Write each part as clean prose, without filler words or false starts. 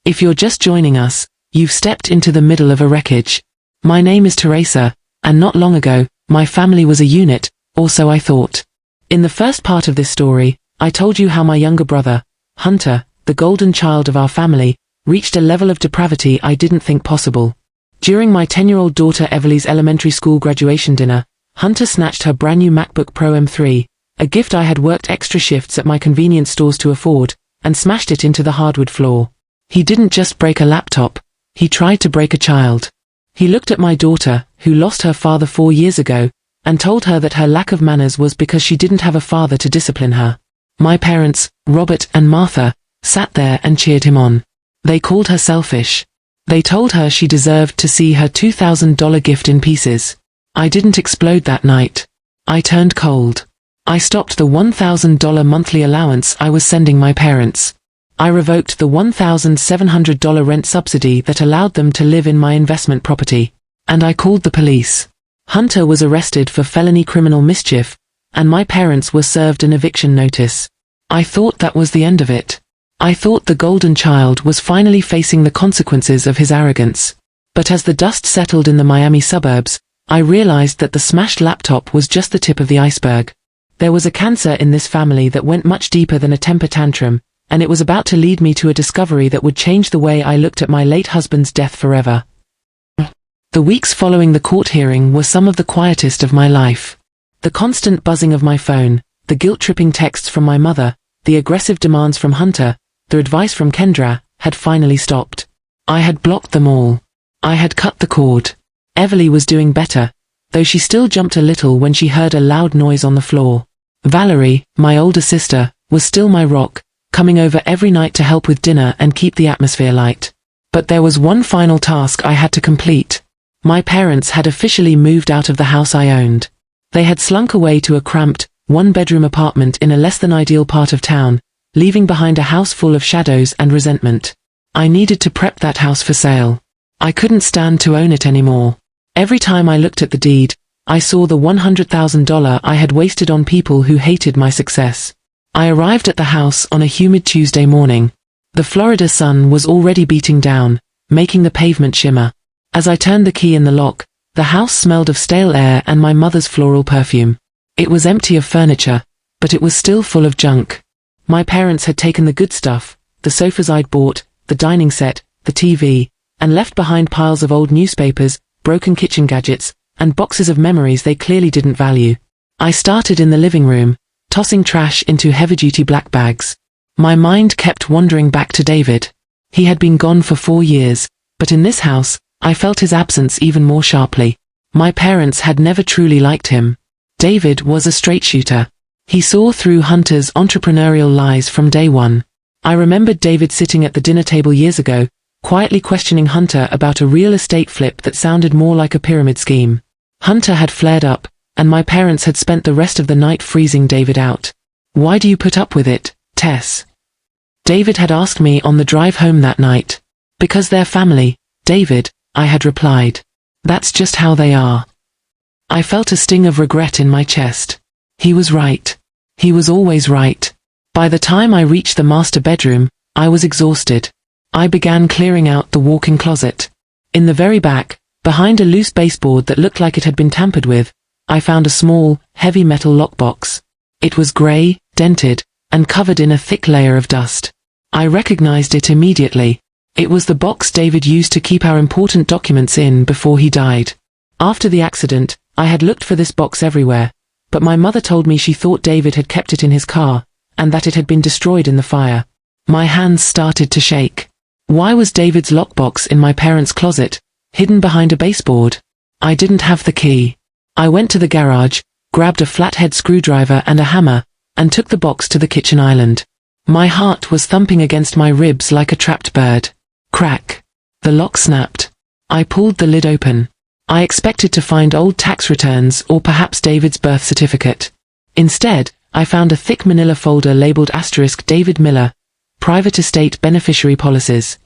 If you're just joining us, you've stepped into the middle of a wreckage. My name is Teresa, and not long ago, my family was a unit, or so I thought. In the first part of this story, I told you how my younger brother, Hunter, the golden child of our family, reached a level of depravity I didn't think possible. During my 10-year-old daughter Everly's elementary school graduation dinner, Hunter snatched her brand new MacBook Pro M3, a gift I had worked extra shifts at my convenience stores to afford, and smashed it into the hardwood floor. He didn't just break a laptop, he tried to break a child. He looked at my daughter, who lost her father 4 years ago, and told her that her lack of manners was because she didn't have a father to discipline her. My parents, Robert and Martha, sat there and cheered him on. They called her selfish. They told her she deserved to see her $2,000 gift in pieces. I didn't explode that night. I turned cold. I stopped the $1,000 monthly allowance I was sending my parents. I revoked the $1,700 rent subsidy that allowed them to live in my investment property. And I called the police. Hunter was arrested for felony criminal mischief, and my parents were served an eviction notice. I thought that was the end of it. I thought the golden child was finally facing the consequences of his arrogance. But as the dust settled in the Miami suburbs, I realized that the smashed laptop was just the tip of the iceberg. There was a cancer in this family that went much deeper than a temper tantrum, and it was about to lead me to a discovery that would change the way I looked at my late husband's death forever. The weeks following the court hearing were some of the quietest of my life. The constant buzzing of my phone, the guilt-tripping texts from my mother, the aggressive demands from Hunter, the advice from Kendra, had finally stopped. I had blocked them all. I had cut the cord. Everly was doing better, though she still jumped a little when she heard a loud noise on the floor. Valerie, my older sister, was still my rock, coming over every night to help with dinner and keep the atmosphere light. But there was one final task I had to complete. My parents had officially moved out of the house I owned. They had slunk away to a cramped, one-bedroom apartment in a less-than-ideal part of town, leaving behind a house full of shadows and resentment. I needed to prep that house for sale. I couldn't stand to own it anymore. Every time I looked at the deed, I saw the $100,000 I had wasted on people who hated my success. I arrived at the house on a humid Tuesday morning. The Florida sun was already beating down, making the pavement shimmer. As I turned the key in the lock, the house smelled of stale air and my mother's floral perfume. It was empty of furniture, but it was still full of junk. My parents had taken the good stuff, the sofas I'd bought, the dining set, the TV, and left behind piles of old newspapers, broken kitchen gadgets, and boxes of memories they clearly didn't value. I started in the living room, tossing trash into heavy-duty black bags. My mind kept wandering back to David. He had been gone for 4 years, but in this house, I felt his absence even more sharply. My parents had never truly liked him. David was a straight shooter. He saw through Hunter's entrepreneurial lies from day one. I remembered David sitting at the dinner table years ago, quietly questioning Hunter about a real estate flip that sounded more like a pyramid scheme. Hunter had flared up, and my parents had spent the rest of the night freezing David out. "Why do you put up with it, Tess?" David had asked me on the drive home that night. "Because they're family, David," I had replied. "That's just how they are." I felt a sting of regret in my chest. He was right. He was always right. By the time I reached the master bedroom, I was exhausted. I began clearing out the walk-in closet. In the very back, behind a loose baseboard that looked like it had been tampered with, I found a small, heavy metal lockbox. It was grey, dented, and covered in a thick layer of dust. I recognized it immediately. It was the box David used to keep our important documents in before he died. After the accident, I had looked for this box everywhere, but my mother told me she thought David had kept it in his car, and that it had been destroyed in the fire. My hands started to shake. Why was David's lockbox in my parents' closet, hidden behind a baseboard? I didn't have the key. I went to the garage, grabbed a flathead screwdriver and a hammer, and took the box to the kitchen island. My heart was thumping against my ribs like a trapped bird. Crack. The lock snapped. I pulled the lid open. I expected to find old tax returns or perhaps David's birth certificate. Instead, I found a thick manila folder labeled * David Miller, Private Estate Beneficiary Policies.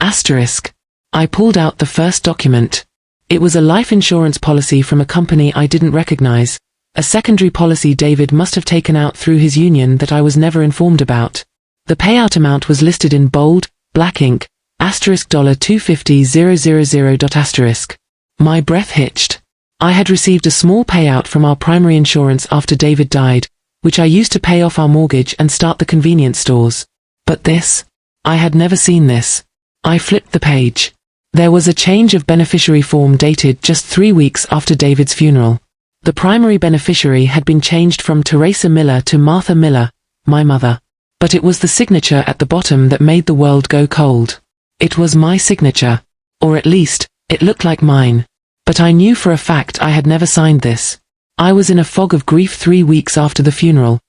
*. I pulled out the first document. It was a life insurance policy from a company I didn't recognize, a secondary policy David must have taken out through his union that I was never informed about. The payout amount was listed in bold, black ink, $250,000. My breath hitched. I had received a small payout from our primary insurance after David died, which I used to pay off our mortgage and start the convenience stores. But this? I had never seen this. I flipped the page. There was a change of beneficiary form dated just 3 weeks after David's funeral. The primary beneficiary had been changed from Teresa Miller to Martha Miller, my mother. But it was the signature at the bottom that made the world go cold. It was my signature. Or at least, it looked like mine. But I knew for a fact I had never signed this. I was in a fog of grief 3 weeks after the funeral.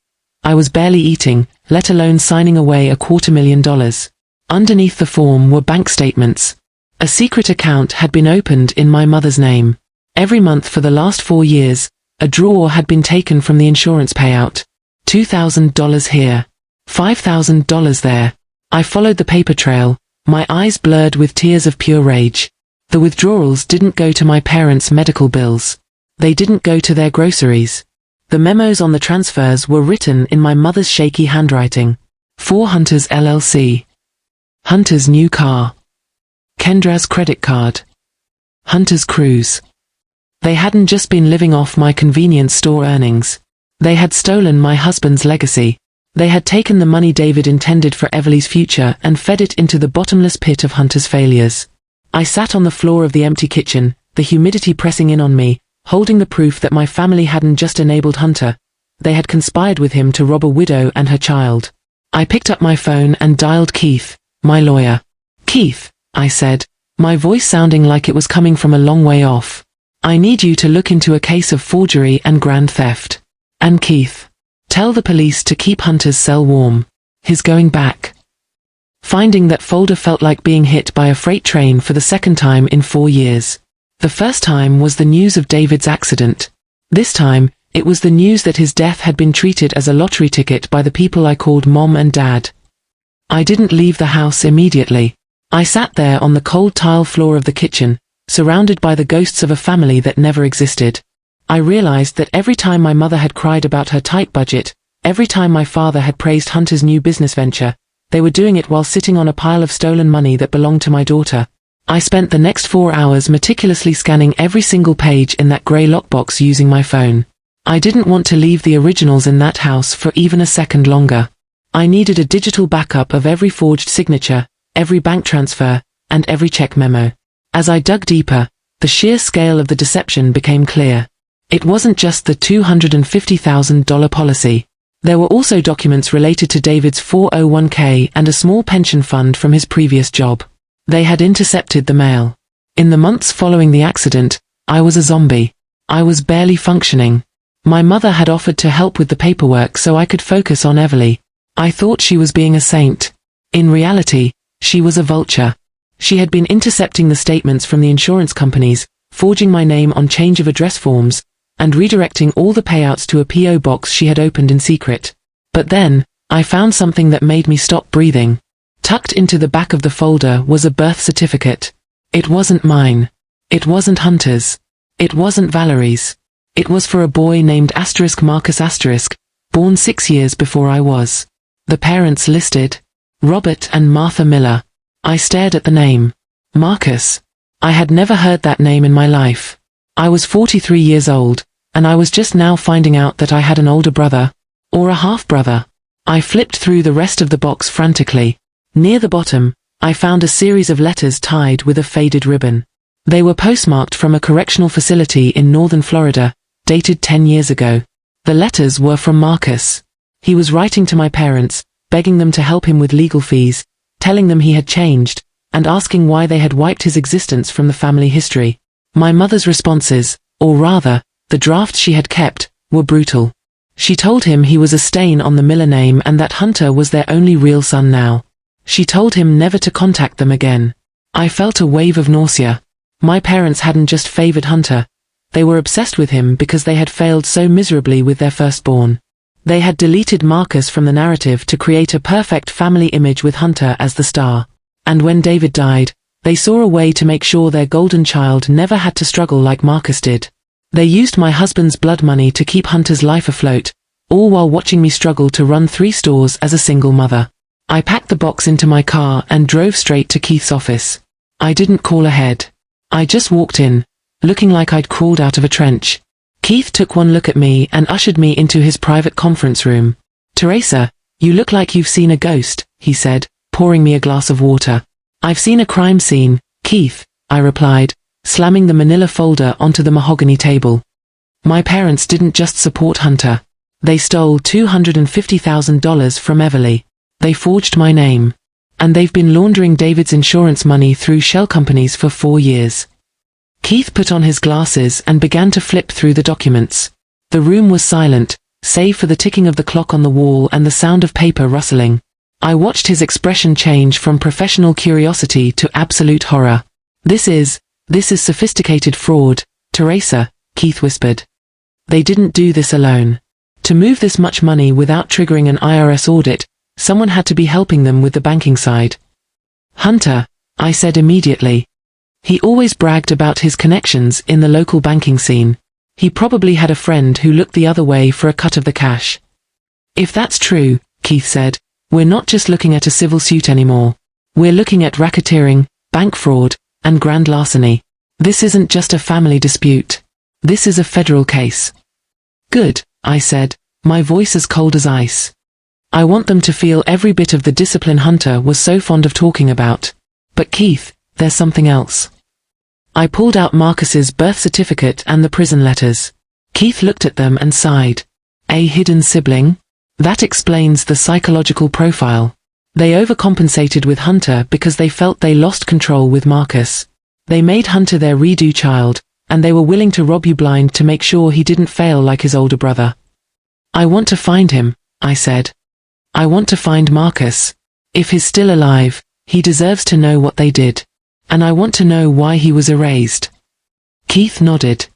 I was barely eating, let alone signing away $250,000. Underneath the form were bank statements. A secret account had been opened in my mother's name. Every month for the last 4 years, a drawer had been taken from the insurance payout. $2,000 here. $5,000 there. I followed the paper trail, my eyes blurred with tears of pure rage. The withdrawals didn't go to my parents' medical bills. They didn't go to their groceries. The memos on the transfers were written in my mother's shaky handwriting. For Hunters LLC. Hunter's new car. Kendra's credit card. Hunter's cruise. They hadn't just been living off my convenience store earnings. They had stolen my husband's legacy. They had taken the money David intended for Everly's future and fed it into the bottomless pit of Hunter's failures. I sat on the floor of the empty kitchen, the humidity pressing in on me, holding the proof that my family hadn't just enabled Hunter. They had conspired with him to rob a widow and her child. I picked up my phone and dialed Keith, my lawyer. "Keith," I said, my voice sounding like it was coming from a long way off. "I need you to look into a case of forgery and grand theft. And Keith, tell the police to keep Hunter's cell warm. He's going back." Finding that folder felt like being hit by a freight train for the second time in 4 years. The first time was the news of David's accident. This time, it was the news that his death had been treated as a lottery ticket by the people I called Mom and Dad. I didn't leave the house immediately. I sat there on the cold tile floor of the kitchen, surrounded by the ghosts of a family that never existed. I realized that every time my mother had cried about her tight budget, every time my father had praised Hunter's new business venture, they were doing it while sitting on a pile of stolen money that belonged to my daughter. I spent the next 4 hours meticulously scanning every single page in that grey lockbox using my phone. I didn't want to leave the originals in that house for even a second longer. I needed a digital backup of every forged signature, every bank transfer, and every check memo. As I dug deeper, the sheer scale of the deception became clear. It wasn't just the $250,000 policy. There were also documents related to David's 401k and a small pension fund from his previous job. They had intercepted the mail. In the months following the accident, I was a zombie. I was barely functioning. My mother had offered to help with the paperwork so I could focus on Everly. I thought she was being a saint. In reality, she was a vulture. She had been intercepting the statements from the insurance companies, forging my name on change of address forms, and redirecting all the payouts to a P.O. box she had opened in secret. But then, I found something that made me stop breathing. Tucked into the back of the folder was a birth certificate. It wasn't mine. It wasn't Hunter's. It wasn't Valerie's. It was for a boy named Marcus born 6 years before I was. The parents listed: Robert and Martha Miller. I stared at the name. Marcus. I had never heard that name in my life. I was 43 years old, and I was just now finding out that I had an older brother. Or a half-brother. I flipped through the rest of the box frantically. Near the bottom, I found a series of letters tied with a faded ribbon. They were postmarked from a correctional facility in northern Florida, dated 10 years ago. The letters were from Marcus. He was writing to my parents, begging them to help him with legal fees, telling them he had changed, and asking why they had wiped his existence from the family history. My mother's responses, or rather, the drafts she had kept, were brutal. She told him he was a stain on the Miller name and that Hunter was their only real son now. She told him never to contact them again. I felt a wave of nausea. My parents hadn't just favored Hunter. They were obsessed with him because they had failed so miserably with their firstborn. They had deleted Marcus from the narrative to create a perfect family image with Hunter as the star. And when David died, they saw a way to make sure their golden child never had to struggle like Marcus did. They used my husband's blood money to keep Hunter's life afloat, all while watching me struggle to run 3 stores as a single mother. I packed the box into my car and drove straight to Keith's office. I didn't call ahead. I just walked in, looking like I'd crawled out of a trench. Keith took one look at me and ushered me into his private conference room. "Teresa, you look like you've seen a ghost," he said, pouring me a glass of water. "I've seen a crime scene, Keith," I replied, slamming the manila folder onto the mahogany table. "My parents didn't just support Hunter. They stole $250,000 from Everly. They forged my name. And they've been laundering David's insurance money through shell companies for 4 years." Keith put on his glasses and began to flip through the documents. The room was silent, save for the ticking of the clock on the wall and the sound of paper rustling. I watched his expression change from professional curiosity to absolute horror. This is sophisticated fraud, Teresa," Keith whispered. "They didn't do this alone. To move this much money without triggering an IRS audit, someone had to be helping them with the banking side." "Hunter," I said immediately. He always bragged about his connections in the local banking scene. He probably had a friend who looked the other way for a cut of the cash. "If that's true," Keith said, "we're not just looking at a civil suit anymore. We're looking at racketeering, bank fraud, and grand larceny. This isn't just a family dispute. This is a federal case." "Good," I said, my voice as cold as ice. "I want them to feel every bit of the discipline Hunter was so fond of talking about. But Keith, there's something else." I pulled out Marcus's birth certificate and the prison letters. Keith looked at them and sighed. "A hidden sibling? That explains the psychological profile. They overcompensated with Hunter because they felt they lost control with Marcus. They made Hunter their redo child, and they were willing to rob you blind to make sure he didn't fail like his older brother." "I want to find him," I said. "I want to find Marcus. If he's still alive, he deserves to know what they did. And I want to know why he was erased." Keith nodded.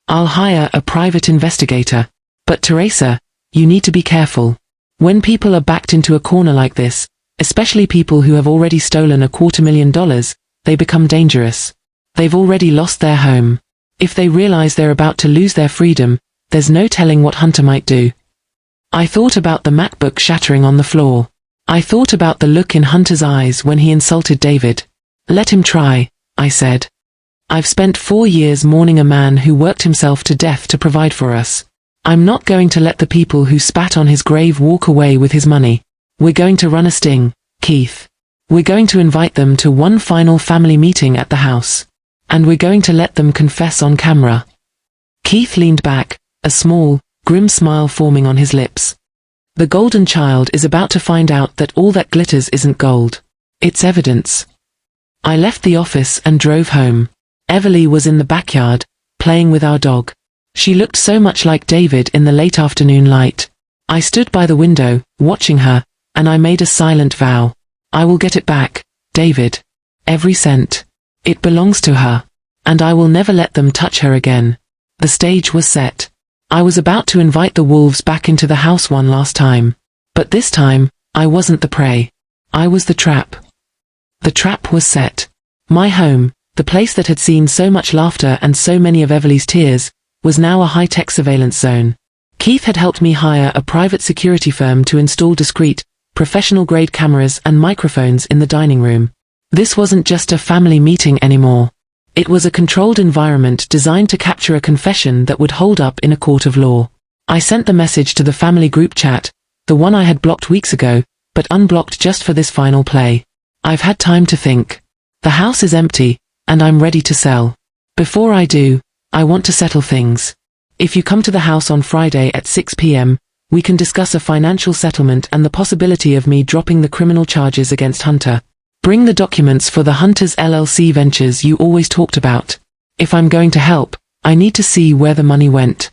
"I'll hire a private investigator. But Teresa, you need to be careful. When people are backed into a corner like this, especially people who have already stolen $250,000, they become dangerous. They've already lost their home. If they realize they're about to lose their freedom, there's no telling what Hunter might do." I thought about the MacBook shattering on the floor. I thought about the look in Hunter's eyes when he insulted David. "Let him try," I said. "I've spent 4 years mourning a man who worked himself to death to provide for us. I'm not going to let the people who spat on his grave walk away with his money. We're going to run a sting, Keith. We're going to invite them to one final family meeting at the house. And we're going to let them confess on camera." Keith leaned back, a small, grim smile forming on his lips. "The golden child is about to find out that all that glitters isn't gold. It's evidence." I left the office and drove home. Everly was in the backyard, playing with our dog. She looked so much like David in the late afternoon light. I stood by the window, watching her, and I made a silent vow. I will get it back, David. Every cent. It belongs to her. And I will never let them touch her again. The stage was set. I was about to invite the wolves back into the house one last time. But this time, I wasn't the prey. I was the trap. The trap was set. My home, the place that had seen so much laughter and so many of Everly's tears, was now a high-tech surveillance zone. Keith had helped me hire a private security firm to install discreet, professional-grade cameras and microphones in the dining room. This wasn't just a family meeting anymore. It was a controlled environment designed to capture a confession that would hold up in a court of law. I sent the message to the family group chat, the one I had blocked weeks ago, but unblocked just for this final play. "I've had time to think. The house is empty, and I'm ready to sell. Before I do, I want to settle things. If you come to the house on Friday at 6 p.m., we can discuss a financial settlement and the possibility of me dropping the criminal charges against Hunter. Bring the documents for the Hunters LLC ventures you always talked about. If I'm going to help, I need to see where the money went."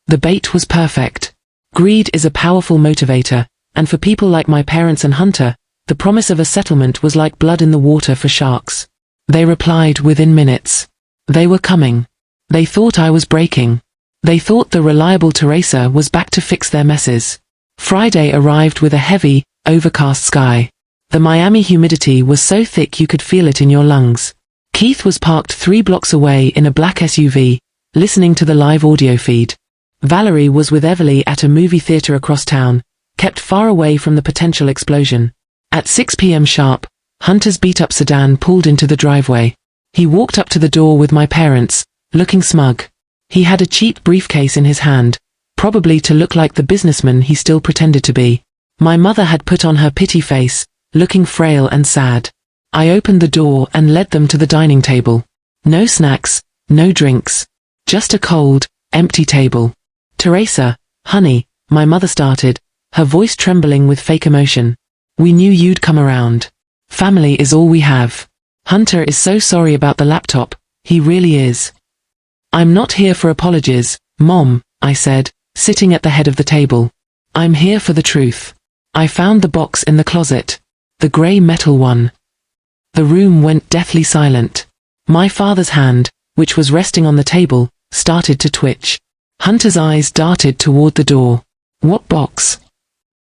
The bait was perfect. Greed is a powerful motivator, and for people like my parents and Hunter, the promise of a settlement was like blood in the water for sharks. They replied within minutes. They were coming. They thought I was breaking. They thought the reliable Teresa was back to fix their messes. Friday arrived with a heavy, overcast sky. The Miami humidity was so thick you could feel it in your lungs. Keith was parked 3 blocks away in a black SUV, listening to the live audio feed. Valerie was with Everly at a movie theater across town, kept far away from the potential explosion. At 6 p.m. sharp, Hunter's beat-up sedan pulled into the driveway. He walked up to the door with my parents, looking smug. He had a cheap briefcase in his hand, probably to look like the businessman he still pretended to be. My mother had put on her pity face, looking frail and sad. I opened the door and led them to the dining table. No snacks, no drinks. Just a cold, empty table. "Teresa, honey," my mother started, her voice trembling with fake emotion. "We knew you'd come around. Family is all we have. Hunter is so sorry about the laptop, he really is." "I'm not here for apologies, Mom," I said, sitting at the head of the table. "I'm here for the truth. I found the box in the closet. The grey metal one." The room went deathly silent. My father's hand, which was resting on the table, started to twitch. Hunter's eyes darted toward the door. "What box?"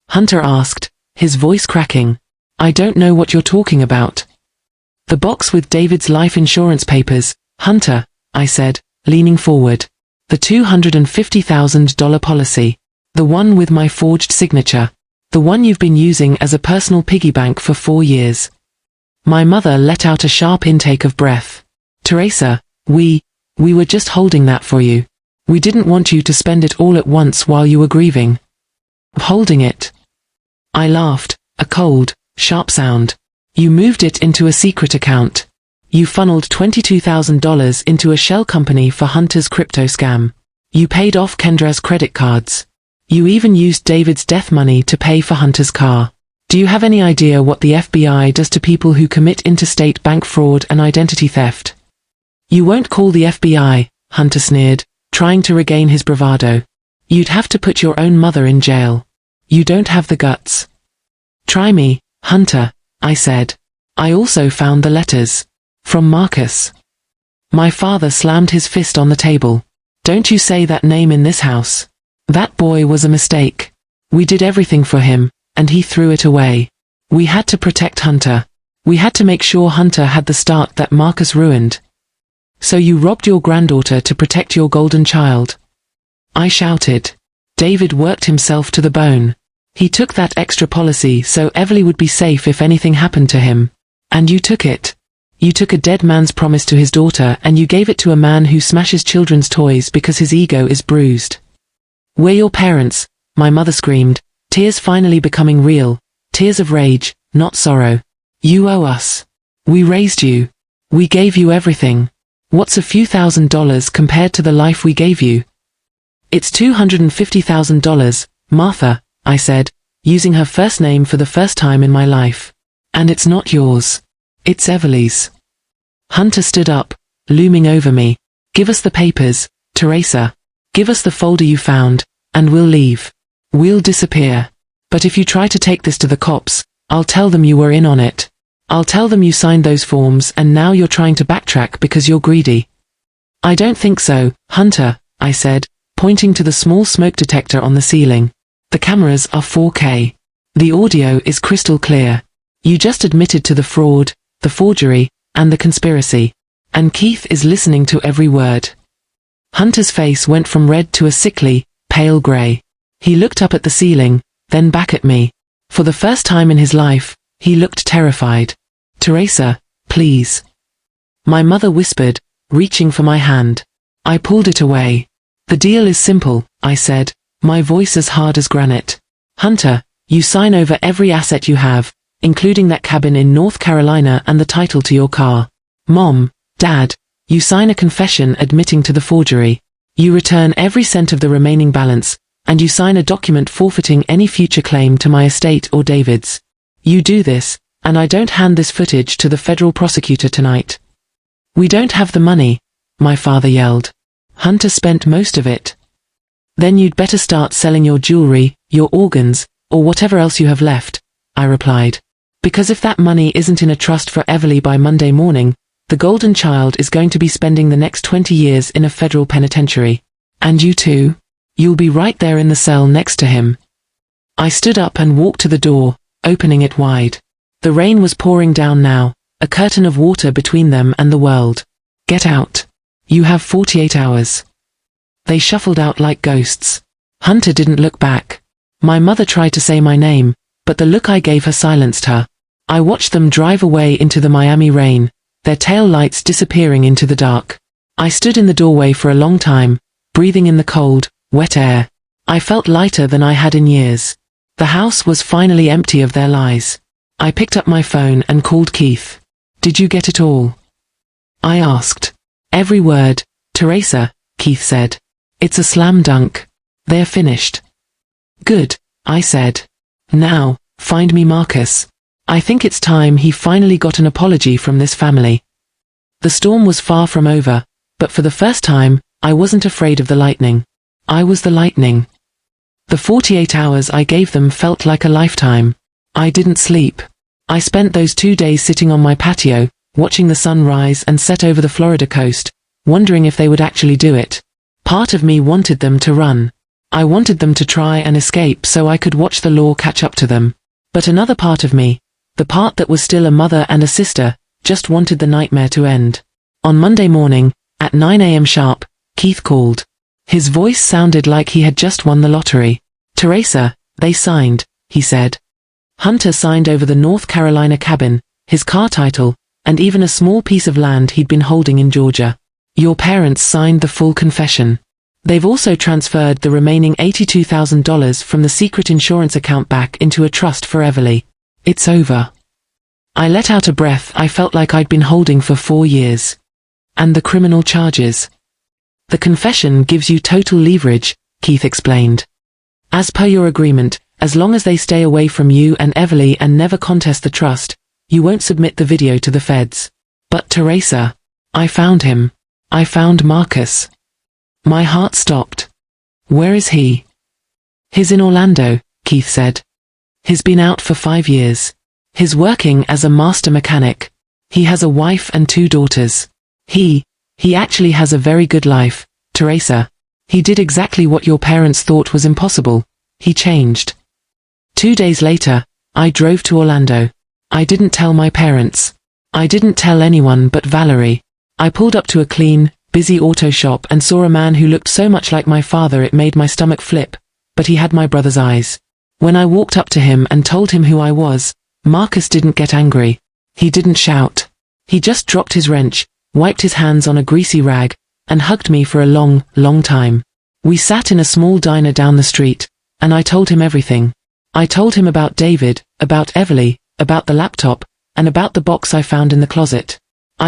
Hunter asked, his voice cracking. "I don't know what you're talking about." "The box with David's life insurance papers, Hunter," I said, leaning forward. "The $250,000 policy. The one with my forged signature. The one you've been using as a personal piggy bank for 4 years." My mother let out a sharp intake of breath. "Teresa, we were just holding that for you. We didn't want you to spend it all at once while you were grieving." "Holding it?" I laughed, a cold, sharp sound. "You moved it into a secret account. You funneled $22,000 into a shell company for Hunter's crypto scam. You paid off Kendra's credit cards. You even used David's death money to pay for Hunter's car. Do you have any idea what the FBI does to people who commit interstate bank fraud and identity theft?" "You won't call the FBI," Hunter sneered, trying to regain his bravado. "You'd have to put your own mother in jail. You don't have the guts." "Try me, Hunter," I said. "I also found the letters. From Marcus." My father slammed his fist on the table. "Don't you say that name in this house. That boy was a mistake. We did everything for him, and he threw it away. We had to protect Hunter. We had to make sure Hunter had the start that Marcus ruined." "So you robbed your granddaughter to protect your golden child?" I shouted. "David worked himself to the bone. He took that extra policy so Everly would be safe if anything happened to him. And you took it. You took a dead man's promise to his daughter and you gave it to a man who smashes children's toys because his ego is bruised." "We're your parents," my mother screamed, tears finally becoming real, tears of rage, not sorrow. "You owe us. We raised you. We gave you everything. What's a few $1,000s compared to the life we gave you?" "It's $250,000, Martha," I said, using her first name for the first time in my life. "And it's not yours. It's Everly's." Hunter stood up, looming over me. "Give us the papers, Teresa. Give us the folder you found, and we'll leave. We'll disappear. But if you try to take this to the cops, I'll tell them you were in on it. I'll tell them you signed those forms and now you're trying to backtrack because you're greedy." "I don't think so, Hunter," I said, pointing to the small smoke detector on the ceiling. "The cameras are 4K. The audio is crystal clear. You just admitted to the fraud, the forgery, and the conspiracy. And Keith is listening to every word." Hunter's face went from red to a sickly, pale gray. He looked up at the ceiling, then back at me. For the first time in his life, he looked terrified. "Teresa, please." My mother whispered, reaching for my hand. I pulled it away. "The deal is simple," I said, my voice as hard as granite. "Hunter, you sign over every asset you have, including that cabin in North Carolina and the title to your car. Mom, Dad, you sign a confession admitting to the forgery. You return every cent of the remaining balance, and you sign a document forfeiting any future claim to my estate or David's. You do this, and I don't hand this footage to the federal prosecutor tonight." "We don't have the money," my father yelled. "Hunter spent most of it." "Then you'd better start selling your jewelry, your organs, or whatever else you have left," I replied. "Because if that money isn't in a trust for Everly by Monday morning, the golden child is going to be spending the next 20 years in a federal penitentiary. And you too? You'll be right there in the cell next to him." I stood up and walked to the door, opening it wide. The rain was pouring down now, a curtain of water between them and the world. "Get out. You have 48 hours." They shuffled out like ghosts. Hunter didn't look back. My mother tried to say my name, but the look I gave her silenced her. I watched them drive away into the Miami rain, their tail lights disappearing into the dark. I stood in the doorway for a long time, breathing in the cold, wet air. I felt lighter than I had in years. The house was finally empty of their lies. I picked up my phone and called Keith. "Did you get it all?" I asked. "Every word, Teresa," Keith said. "It's a slam dunk. They're finished." "Good," I said. "Now, find me Marcus. I think it's time he finally got an apology from this family." The storm was far from over, but for the first time, I wasn't afraid of the lightning. I was the lightning. The 48 hours I gave them felt like a lifetime. I didn't sleep. I spent those 2 days sitting on my patio, watching the sun rise and set over the Florida coast, wondering if they would actually do it. Part of me wanted them to run. I wanted them to try and escape so I could watch the law catch up to them. But another part of me, the part that was still a mother and a sister, just wanted the nightmare to end. On Monday morning, at 9 a.m. sharp, Keith called. His voice sounded like he had just won the lottery. "Teresa, they signed," he said. Hunter signed over the North Carolina cabin, his car title, and even a small piece of land he'd been holding in Georgia. "Your parents signed the full confession. They've also transferred the remaining $82,000 from the secret insurance account back into a trust for Everly. It's over." I let out a breath I felt like I'd been holding for 4 years. "And the criminal charges?" "The confession gives you total leverage," Keith explained. "As per your agreement, as long as they stay away from you and Everly and never contest the trust, you won't submit the video to the feds." "But Teresa, I found him. I found Marcus." My heart stopped. "Where is he?" "He's in Orlando," Keith said. "He's been out for 5 years. He's working as a master mechanic. He has a wife and 2 daughters. He actually has a very good life, Teresa. He did exactly what your parents thought was impossible. He changed." 2 days later, I drove to Orlando. I didn't tell my parents. I didn't tell anyone but Valerie. I pulled up to a clean, busy auto shop and saw a man who looked so much like my father it made my stomach flip, but he had my brother's eyes. When I walked up to him and told him who I was, Marcus didn't get angry. He didn't shout. He just dropped his wrench, wiped his hands on a greasy rag, and hugged me for a long, long time. We sat in a small diner down the street, and I told him everything. I told him about David, about Everly, about the laptop, and about the box I found in the closet.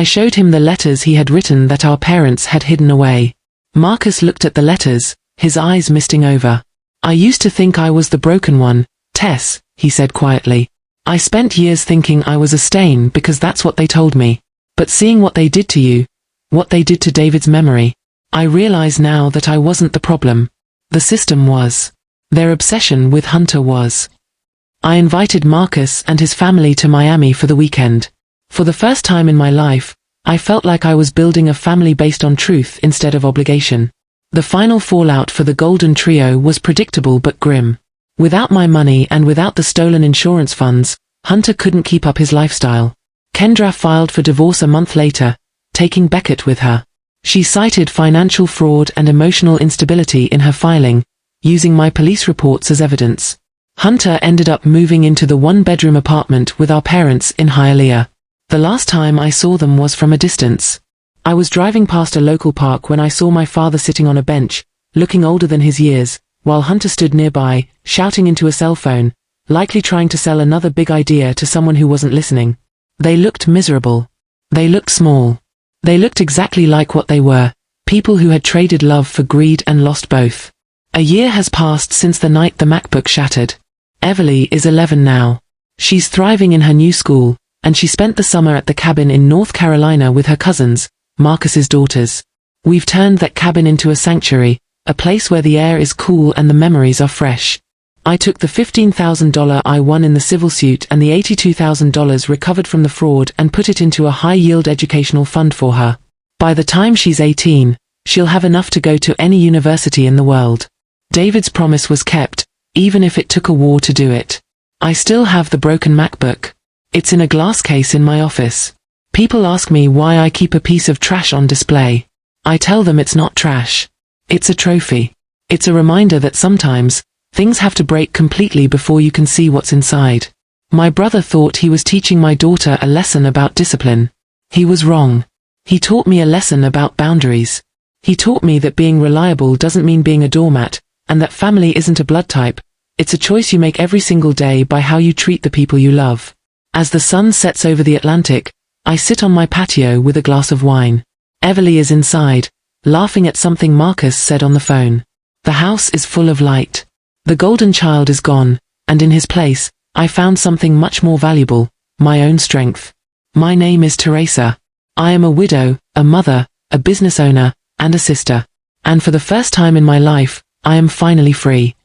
I showed him the letters he had written that our parents had hidden away. Marcus looked at the letters, his eyes misting over. "I used to think I was the broken one, Tess," he said quietly. "I spent years thinking I was a stain because that's what they told me. But seeing what they did to you, what they did to David's memory, I realize now that I wasn't the problem. The system was. Their obsession with Hunter was." I invited Marcus and his family to Miami for the weekend. For the first time in my life, I felt like I was building a family based on truth instead of obligation. The final fallout for the Golden Trio was predictable but grim. Without my money and without the stolen insurance funds, Hunter couldn't keep up his lifestyle. Kendra filed for divorce a month later, taking Beckett with her. She cited financial fraud and emotional instability in her filing, using my police reports as evidence. Hunter ended up moving into the 1-bedroom apartment with our parents in Hialeah. The last time I saw them was from a distance. I was driving past a local park when I saw my father sitting on a bench, looking older than his years, while Hunter stood nearby, shouting into a cell phone, likely trying to sell another big idea to someone who wasn't listening. They looked miserable. They looked small. They looked exactly like what they were, people who had traded love for greed and lost both. A year has passed since the night the MacBook shattered. Everly is 11 now. She's thriving in her new school, and she spent the summer at the cabin in North Carolina with her cousins, Marcus's daughters. We've turned that cabin into a sanctuary, a place where the air is cool and the memories are fresh. I took the $15,000 I won in the civil suit and the $82,000 recovered from the fraud and put it into a high-yield educational fund for her. By the time she's 18, she'll have enough to go to any university in the world. David's promise was kept, even if it took a war to do it. I still have the broken MacBook. It's in a glass case in my office. People ask me why I keep a piece of trash on display. I tell them it's not trash. It's a trophy. It's a reminder that sometimes, Things have to break completely before you can see what's inside. My brother thought he was teaching my daughter a lesson about discipline. He was wrong. He taught me a lesson about boundaries. He taught me that being reliable doesn't mean being a doormat, and that family isn't a blood type. It's a choice you make every single day by how you treat the people you love. As the sun sets over the Atlantic, I sit on my patio with a glass of wine. Everly is inside, laughing at something Marcus said on the phone. The house is full of light. The golden child is gone, and in his place, I found something much more valuable, my own strength. My name is Teresa. I am a widow, a mother, a business owner, and a sister. And for the first time in my life, I am finally free.